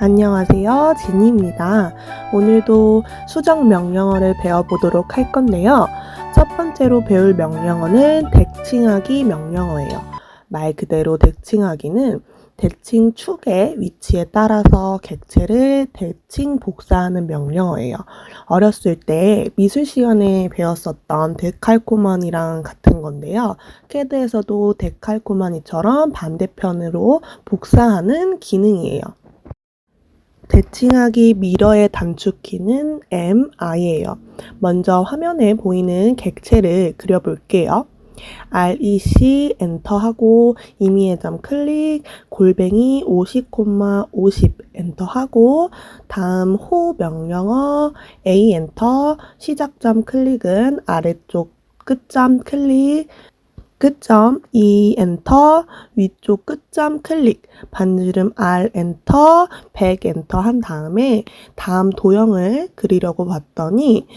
안녕하세요. 지니입니다. 오늘도 수정 명령어를 배워보도록 할 건데요. 첫 번째로 배울 명령어는 대칭하기 명령어예요. 말 그대로 대칭하기는 대칭 축의 위치에 따라서 객체를 대칭 복사하는 명령어예요. 어렸을 때 미술 시간에 배웠었던 데칼코마니랑 같은 건데요. 캐드에서도 데칼코마니처럼 반대편으로 복사하는 기능이에요. 대칭하기 미러의 단축키는 MI예요. 먼저 화면에 보이는 객체를 그려볼게요. REC 엔터하고 임의의 점 클릭, 골뱅이 50, 50 엔터하고 다음 호 명령어 A 엔터, 시작점 클릭은 아래쪽 끝점 클릭, 끝점 E 엔터, 위쪽 끝점 클릭, 반지름 R 엔터, 100 엔터 한 다음에 다음 도형을 그리려고 봤더니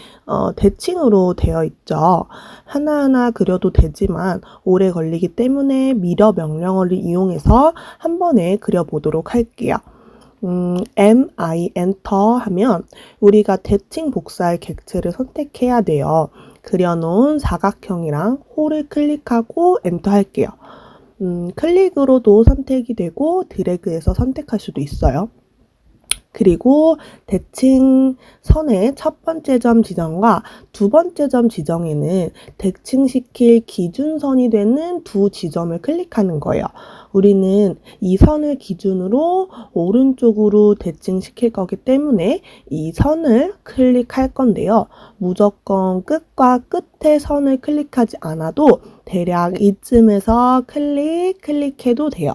대칭으로 되어 있죠. 하나하나 그려도 되지만 오래 걸리기 때문에 미러 명령어를 이용해서 한 번에 그려보도록 할게요. MI 엔터 하면 우리가 대칭 복사할 객체를 선택해야 돼요. 그려놓은 사각형이랑 호를 클릭하고 엔터 할게요. 클릭으로도 선택이 되고 드래그해서 선택할 수도 있어요. 그리고 대칭 선의 첫 번째 점 지정과 두 번째 점 지정에는 대칭시킬 기준선이 되는 두 지점을 클릭하는 거예요. 우리는 이 선을 기준으로 오른쪽으로 대칭시킬 거기 때문에 이 선을 클릭할 건데요. 무조건 끝과 끝의 선을 클릭하지 않아도 대략 이쯤에서 클릭해도 돼요.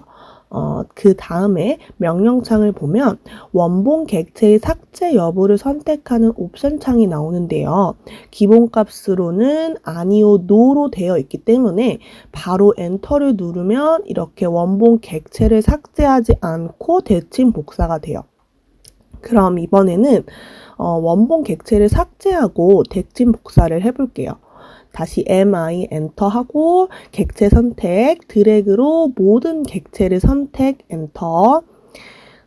그 다음에 명령창을 보면 원본 객체의 삭제 여부를 선택하는 옵션 창이 나오는데요. 기본값으로는 아니요, 노로 되어 있기 때문에 바로 엔터를 누르면 이렇게 원본 객체를 삭제하지 않고 대칭 복사가 돼요. 그럼 이번에는 원본 객체를 삭제하고 대칭 복사를 해볼게요. 다시 MI 엔터하고 객체 선택, 드래그로 모든 객체를 선택 엔터.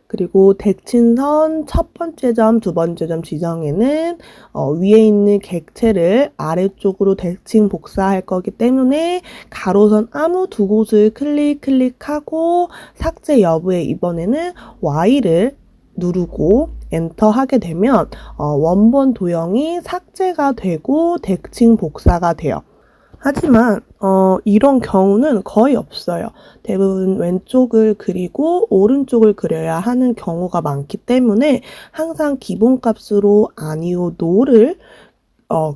그리고 대칭선 첫 번째 점, 두 번째 점 지정에는 위에 있는 객체를 아래쪽으로 대칭 복사할 거기 때문에 가로선 아무 두 곳을 클릭하고 삭제 여부에 이번에는 Y를 누르고 엔터 하게 되면 원본 도형이 삭제가 되고 대칭 복사가 돼요. 하지만 이런 경우는 거의 없어요. 대부분 왼쪽을 그리고 오른쪽을 그려야 하는 경우가 많기 때문에 항상 기본값으로 아니요, 노를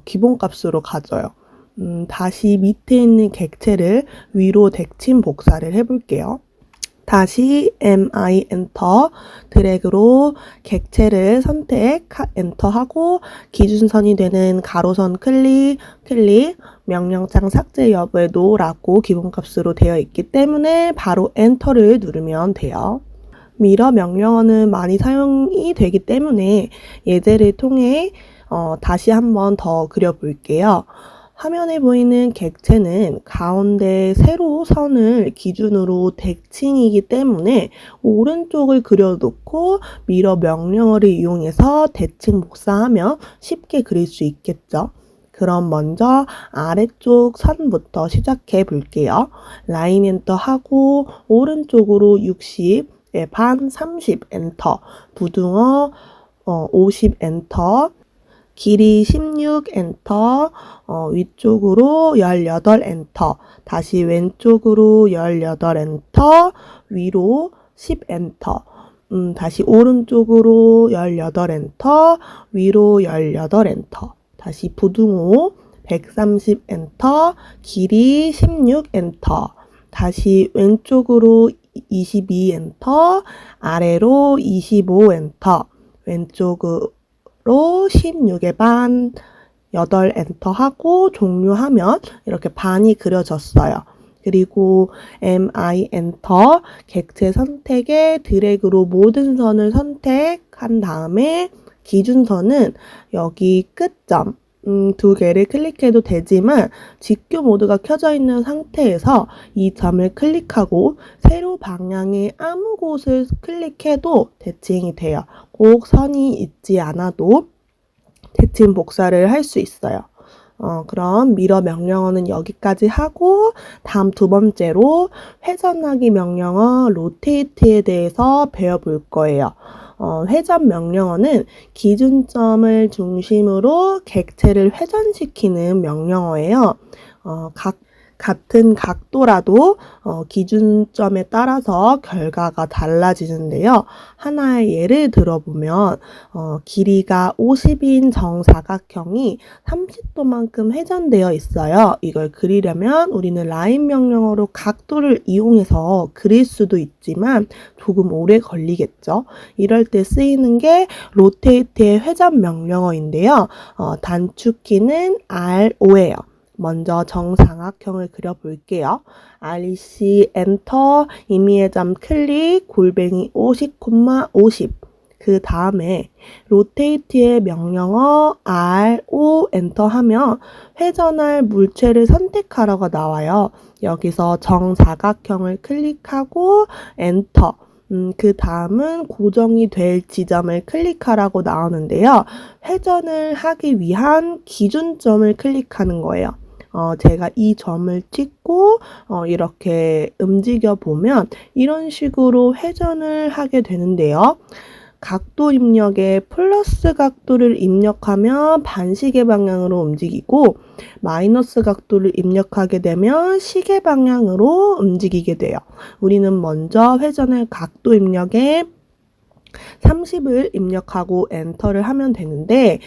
기본값으로 가져요. 다시 밑에 있는 객체를 위로 대칭 복사를 해볼게요. 다시 MI 엔터, 드래그로 객체를 선택 엔터하고 기준선이 되는 가로선 클릭, 명령창 삭제 여부에 노라고 기본값으로 되어 있기 때문에 바로 엔터를 누르면 돼요. 미러 명령어는 많이 사용이 되기 때문에 예제를 통해 다시 한번 더 그려볼게요. 화면에 보이는 객체는 가운데 세로 선을 기준으로 대칭이기 때문에 오른쪽을 그려놓고 미러 명령어를 이용해서 대칭 복사하면 쉽게 그릴 수 있겠죠. 그럼 먼저 아래쪽 선부터 시작해 볼게요. 라인 엔터 하고 오른쪽으로 60의 반 30 엔터, 부등호 50 엔터, 길이 16 엔터, 위쪽으로 18 엔터, 다시 왼쪽으로 18 엔터, 위로 10 엔터, 다시 오른쪽으로 18 엔터, 위로 18 엔터, 다시 부등호 130 엔터, 길이 16 엔터, 다시 왼쪽으로 22 엔터, 아래로 25 엔터, 왼쪽으로 16의 반 8 엔터 하고 종료하면 이렇게 반이 그려졌어요. 그리고 MI 엔터, 객체 선택에 드래그로 모든 선을 선택한 다음에 기준선은 여기 끝점 두 개를 클릭해도 되지만 직교 모드가 켜져 있는 상태에서 이 점을 클릭하고 세로 방향의 아무 곳을 클릭해도 대칭이 돼요. 꼭 선이 있지 않아도 대칭 복사를 할 수 있어요. 그럼 미러 명령어는 여기까지 하고 다음 두 번째로 회전하기 명령어 로테이트에 대해서 배워볼 거예요. 회전 명령어는 기준점을 중심으로 객체를 회전시키는 명령어예요. 같은 각도라도 기준점에 따라서 결과가 달라지는데요. 하나의 예를 들어보면 길이가 50인 정사각형이 30도만큼 회전되어 있어요. 이걸 그리려면 우리는 라인 명령어로 각도를 이용해서 그릴 수도 있지만 조금 오래 걸리겠죠. 이럴 때 쓰이는 게 로테이트의 회전 명령어인데요. 단축키는 R5예요. 먼저 정사각형을 그려볼게요. REC 엔터, 임의의 점 클릭, 골뱅이 50, 50. 그 다음에 로테이트의 명령어 R5 엔터 하면 회전할 물체를 선택하라고 나와요. 여기서 정사각형을 클릭하고 엔터. 그 다음은 고정이 될 지점을 클릭하라고 나오는데요. 회전을 하기 위한 기준점을 클릭하는 거예요. 제가 이 점을 찍고 이렇게 움직여 보면 이런 식으로 회전을 하게 되는데요. 각도 입력에 플러스 각도를 입력하면 반시계 방향으로 움직이고 마이너스 각도를 입력하게 되면 시계 방향으로 움직이게 돼요. 우리는 먼저 회전할 각도 입력에 30을 입력하고 엔터를 하면 되는데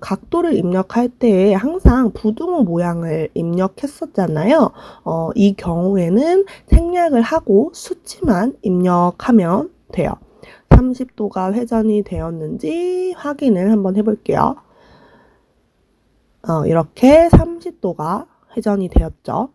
각도를 입력할 때 항상 부등호 모양을 입력했었잖아요. 이 경우에는 생략을 하고 수치만 입력하면 돼요. 30도가 회전이 되었는지 확인을 한번 해볼게요. 이렇게 30도가 회전이 되었죠.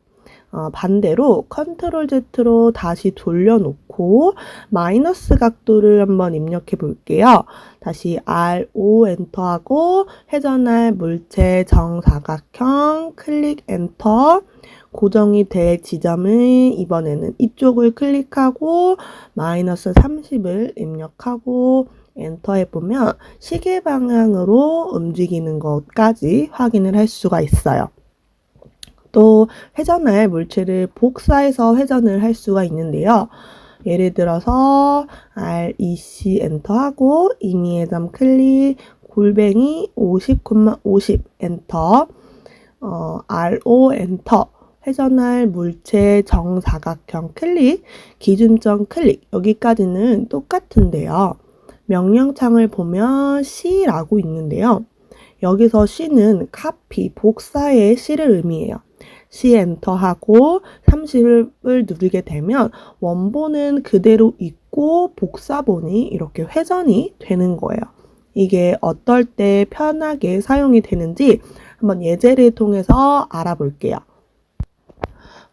반대로 컨트롤 Z로 다시 돌려놓고 마이너스 각도를 한번 입력해 볼게요. 다시 R5 엔터하고 회전할 물체 정사각형 클릭 엔터. 고정이 될 지점은 이번에는 이쪽을 클릭하고 마이너스 30을 입력하고 엔터 해보면 시계 방향으로 움직이는 것까지 확인을 할 수가 있어요. 또 회전할 물체를 복사해서 회전을 할 수가 있는데요. 예를 들어서 REC 엔터하고 임의의 점 클릭 골뱅이 50, 50 엔터 R5 엔터 회전할 물체 정사각형 클릭 기준점 클릭 여기까지는 똑같은데요. 명령창을 보면 C라고 있는데요. 여기서 C는 카피, 복사의 C를 의미해요. C 엔터하고 30을 누르게 되면 원본은 그대로 있고 복사본이 이렇게 회전이 되는 거예요. 이게 어떨 때 편하게 사용이 되는지 한번 예제를 통해서 알아볼게요.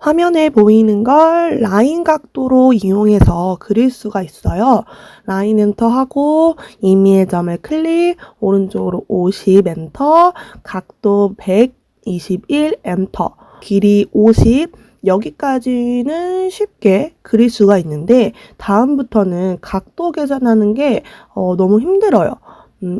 화면에 보이는 걸 라인 각도로 이용해서 그릴 수가 있어요. 라인 엔터하고 임의의 점을 클릭, 오른쪽으로 50 엔터, 각도 121 엔터, 길이 50, 여기까지는 쉽게 그릴 수가 있는데 다음부터는 각도 계산하는 게 너무 힘들어요.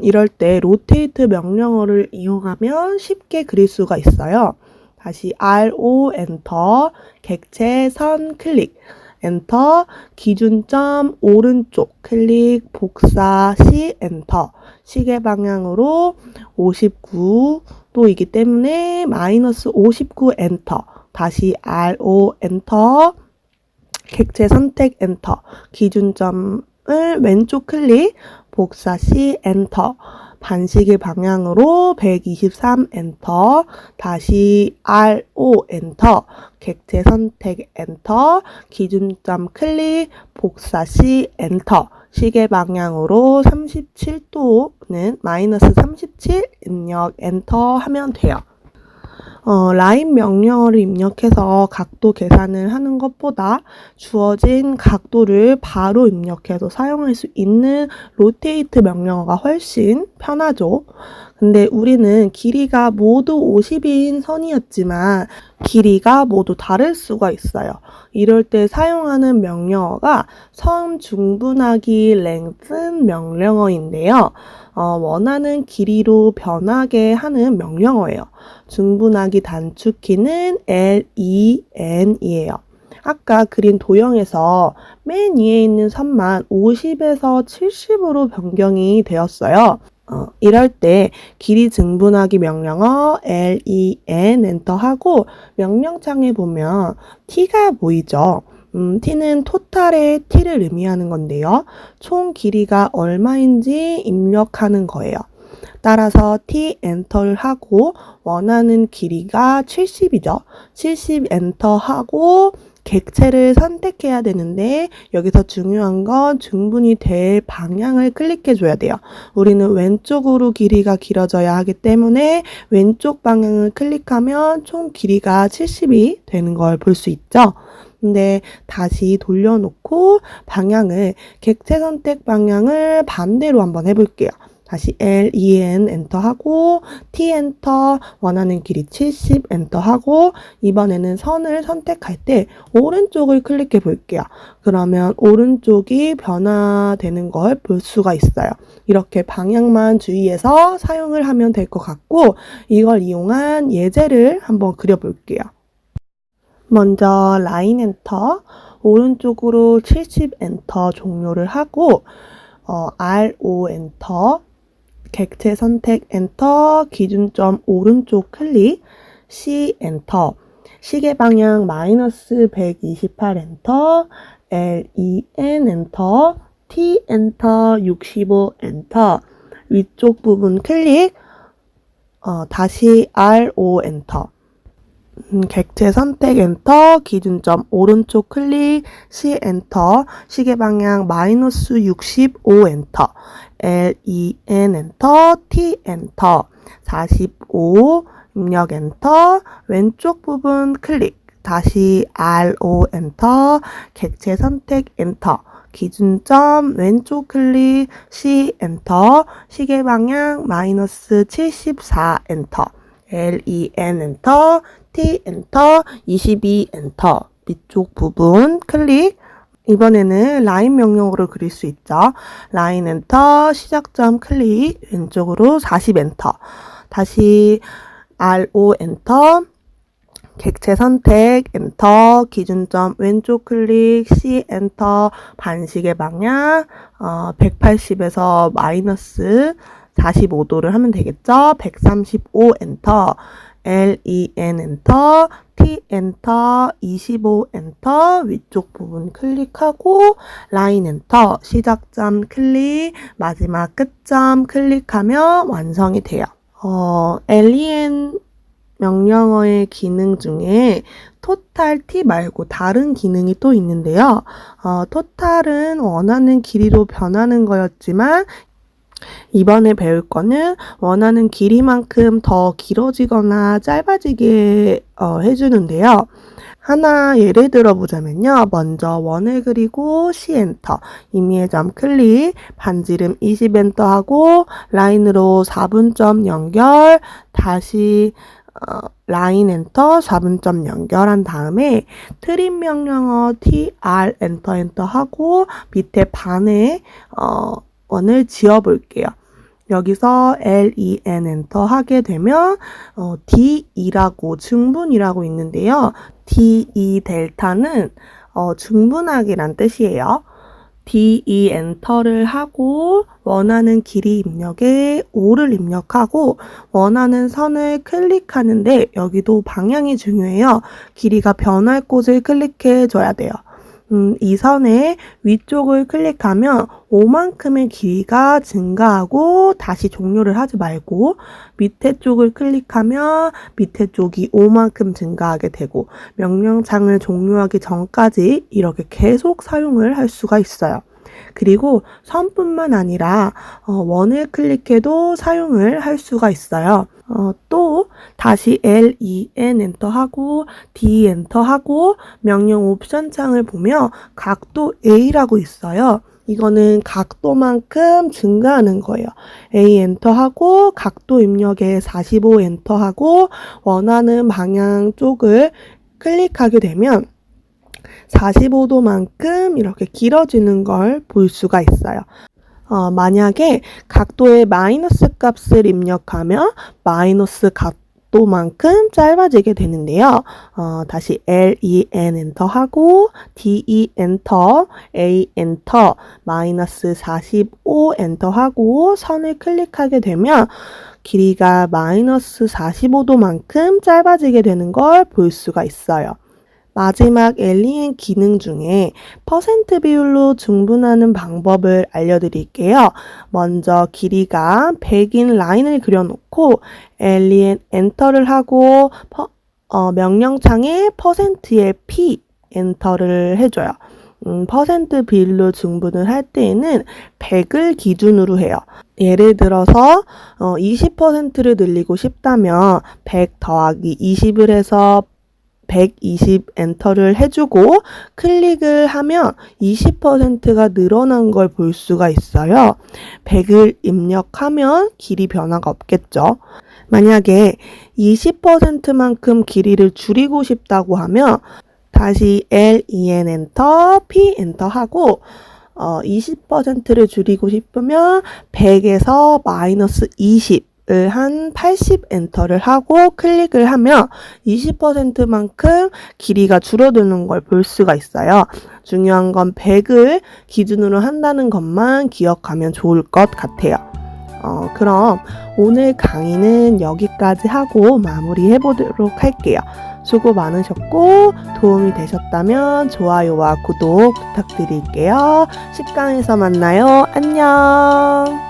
이럴 때 로테이트 명령어를 이용하면 쉽게 그릴 수가 있어요. 다시 R5 엔터, 객체 선 클릭, 엔터, 기준점 오른쪽 클릭, 복사 C 엔터, 시계 방향으로 59도이기 때문에 마이너스 59 엔터, 다시 R5 엔터, 객체 선택 엔터, 기준점을 왼쪽 클릭, 복사 C 엔터, 반시계 방향으로 123 엔터, 다시 R5 엔터, 객체 선택 엔터, 기준점 클릭, 복사 C 엔터, 시계 방향으로 37도는 마이너스 37 입력 엔터 하면 돼요. 라인 명령어를 입력해서 각도 계산을 하는 것보다 주어진 각도를 바로 입력해서 사용할 수 있는 로테이트 명령어가 훨씬 편하죠. 근데 우리는 길이가 모두 50인 선이었지만 길이가 모두 다를 수가 있어요. 이럴 때 사용하는 명령어가 선 중분하기 length 명령어인데요. 원하는 길이로 변하게 하는 명령어예요. 중분하기 단축키는 len이에요. 아까 그린 도형에서 맨 위에 있는 선만 50에서 70으로 변경이 되었어요. 이럴 때 길이 증분하기 명령어 len 엔터하고 명령창에 보면 t가 보이죠? t는 토탈의 t를 의미하는 건데요. 총 길이가 얼마인지 입력하는 거예요. 따라서 t 엔터를 하고 원하는 길이가 70이죠. 70 엔터하고 객체를 선택해야 되는데 여기서 중요한 건 중분이 될 방향을 클릭해 줘야 돼요. 우리는 왼쪽으로 길이가 길어져야 하기 때문에 왼쪽 방향을 클릭하면 총 길이가 70이 되는 걸 볼 수 있죠. 근데 다시 돌려놓고 방향을 객체 선택 방향을 반대로 한번 해볼게요. 다시 len 엔터하고 t 엔터 원하는 길이 70 엔터하고 이번에는 선을 선택할 때 오른쪽을 클릭해 볼게요. 그러면 오른쪽이 변화되는 걸 볼 수가 있어요. 이렇게 방향만 주의해서 사용을 하면 될 것 같고 이걸 이용한 예제를 한번 그려볼게요. 먼저 라인 엔터 오른쪽으로 70 엔터 종료를 하고 RO 엔터 객체 선택 엔터, 기준점 오른쪽 클릭, C 엔터, 시계 방향 마이너스 128 엔터, LEN 엔터, T 엔터, 65 엔터, 위쪽 부분 클릭, 다시 RO 엔터. 객체 선택 엔터, 기준점 오른쪽 클릭, C 엔터, 시계 방향 마이너스 65 엔터, LEN 엔터, T 엔터, 45 입력 엔터, 왼쪽 부분 클릭, 다시 RO 엔터, 객체 선택 엔터, 기준점 왼쪽 클릭, C 엔터, 시계 방향 마이너스 74 엔터, LEN 엔터, T 엔터, 22 엔터, 밑쪽 부분 클릭. 이번에는 라인 명령어를 그릴 수 있죠. 라인 엔터, 시작점 클릭, 왼쪽으로 40 엔터, 다시 RO 엔터, 객체 선택 엔터, 기준점 왼쪽 클릭, C 엔터, 반시계 방향 180에서 마이너스 45도를 하면 되겠죠. 135 엔터, LEN 엔터, T 엔터, 25 엔터, 위쪽 부분 클릭하고 라인 엔터, 시작점 클릭, 마지막 끝점 클릭하면 완성이 돼요. LEN 명령어의 기능 중에 토탈 T 말고 다른 기능이 또 있는데요. 토탈은 원하는 길이로 변하는 거였지만 이번에 배울 거는 원하는 길이만큼 더 길어지거나 짧아지게 해주는데요. 하나 예를 들어 보자면요. 먼저 원을 그리고 C 엔터, 임의의 점 클릭, 반지름 20 엔터 하고 라인으로 4분점 연결, 다시 라인 엔터 4분점 연결한 다음에 트림 명령어 TR 엔터 하고 밑에 반에 원을 지어 볼게요. 여기서 LEN 엔터 하게 되면 DE라고 중분이라고 있는데요. DE 델타는 중분하기란 뜻이에요. DE 엔터를 하고 원하는 길이 입력에 5를 입력하고 원하는 선을 클릭하는데 여기도 방향이 중요해요. 길이가 변할 곳을 클릭해 줘야 돼요. 이 선의 위쪽을 클릭하면 5만큼의 길이가 증가하고 다시 종료를 하지 말고 밑에 쪽을 클릭하면 밑에 쪽이 5만큼 증가하게 되고 명령창을 종료하기 전까지 이렇게 계속 사용을 할 수가 있어요. 그리고 선뿐만 아니라 원을 클릭해도 사용을 할 수가 있어요. 또 다시 LEN 엔터하고 D 엔터하고 명령 옵션 창을 보면 각도 A라고 있어요. 이거는 각도만큼 증가하는 거예요. A 엔터하고 각도 입력에 45 엔터하고 원하는 방향 쪽을 클릭하게 되면 45도만큼 이렇게 길어지는 걸 볼 수가 있어요. 만약에 각도의 마이너스 값을 입력하면 마이너스 각도만큼 짧아지게 되는데요. 다시 LEN 엔터하고 DE 엔터, A 엔터, 마이너스 45 엔터하고 선을 클릭하게 되면 길이가 마이너스 45도만큼 짧아지게 되는 걸 볼 수가 있어요. 마지막 LEN 기능 중에 퍼센트 비율로 중분하는 방법을 알려드릴게요. 먼저 길이가 100인 라인을 그려놓고 LEN 엔터를 하고 명령창에 %의 P 엔터를 해줘요. 퍼센트 비율로 중분을 할 때에는 100을 기준으로 해요. 예를 들어서 20%를 늘리고 싶다면 100 더하기 20을 해서 120 엔터를 해주고 클릭을 하면 20%가 늘어난 걸 볼 수가 있어요. 100을 입력하면 길이 변화가 없겠죠. 만약에 20%만큼 길이를 줄이고 싶다고 하면 다시 LEN 엔터, P 엔터 하고 20%를 줄이고 싶으면 100에서 마이너스 20을 한 80 엔터를 하고 클릭을 하면 20%만큼 길이가 줄어드는 걸 볼 수가 있어요. 중요한 건 100을 기준으로 한다는 것만 기억하면 좋을 것 같아요. 그럼 오늘 강의는 여기까지 하고 마무리해 보도록 할게요. 수고 많으셨고 도움이 되셨다면 좋아요와 구독 부탁드릴게요. 10강에서 만나요. 안녕.